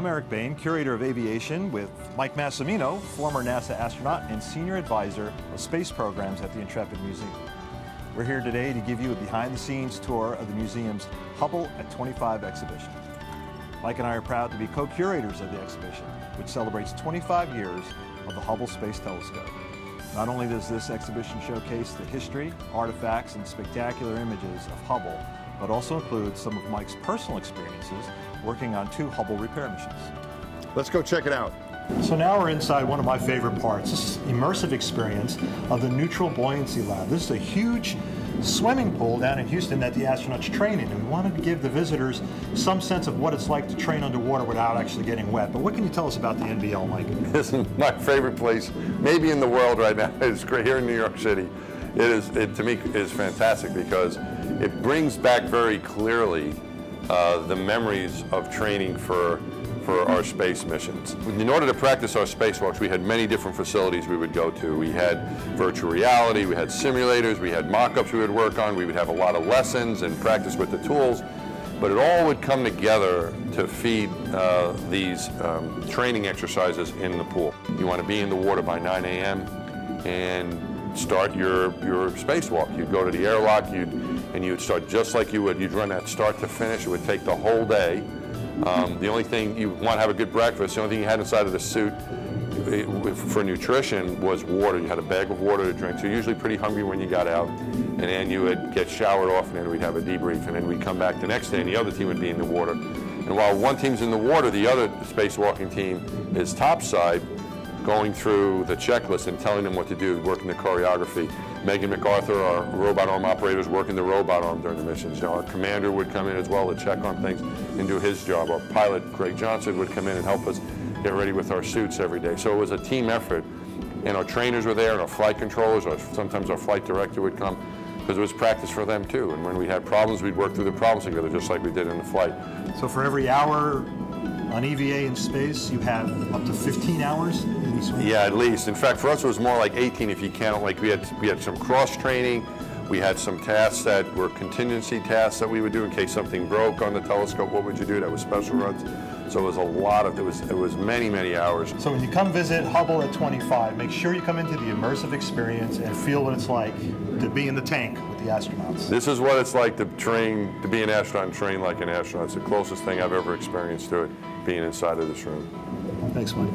I'm Eric Boehm, curator of aviation, with Mike Massimino, former NASA astronaut and senior advisor of space programs at the Intrepid Museum. We're here today to give you a behind-the-scenes tour of the museum's Hubble at 25 exhibition. Mike and I are proud to be co-curators of the exhibition, which celebrates 25 years of the Hubble Space Telescope. Not only does this exhibition showcase the history, artifacts, and spectacular images of Hubble, but also includes some of Mike's personal experiences working on 2 Hubble repair missions. Let's go check it out. So now we're inside one of my favorite parts. This is immersive experience of the Neutral Buoyancy Lab. This is a huge swimming pool down in Houston that the astronauts train in, and we wanted to give the visitors some sense of what it's like to train underwater without actually getting wet. But what can you tell us about the NBL, Mike? This is my favorite place, maybe in the world right now. It's great here in New York City. It to me is fantastic because it brings back very clearly the memories of training for our space missions. In order to practice our spacewalks, we had many different facilities we would go to. We had virtual reality, we had simulators, we had mock-ups we would work on, we would have a lot of lessons and practice with the tools, but it all would come together to feed these training exercises in the pool. You want to be in the water by 9 a.m. and start your spacewalk. You'd go to the airlock, and you'd start just like you would. You'd run that start to finish. It would take the whole day. The only thing you want to have a good breakfast. The only thing you had inside of the suit for nutrition was water. You had a bag of water to drink. So you're usually pretty hungry when you got out, and then you would get showered off, and then we'd have a debrief, and then we'd come back the next day, and the other team would be in the water. And while one team's in the water, the other spacewalking team is topside, going through the checklist and telling them what to do, working the choreography. Megan MacArthur, our robot arm operator, is working the robot arm during the missions. You know, our commander would come in as well to check on things and do his job. Our pilot, Craig Johnson, would come in and help us get ready with our suits every day. So it was a team effort. And our trainers were there, and our flight controllers, or sometimes our flight director would come, because it was practice for them too. And when we had problems, we'd work through the problems together, just like we did in the flight. So for every hour on EVA in space, you have up to 15 hours in each one? Yeah, at least. In fact, for us, it was more like 18 if you count. Like we had some cross training. We had some tasks that were contingency tasks that we would do in case something broke on the telescope. What would you do? That was special runs. So it was a lot of, it was many, many hours. So when you come visit Hubble at 25, make sure you come into the immersive experience and feel what it's like to be in the tank with the astronauts. This is what it's like to train, to be an astronaut and train like an astronaut. It's the closest thing I've ever experienced to it, being inside of this room. Thanks, Mike.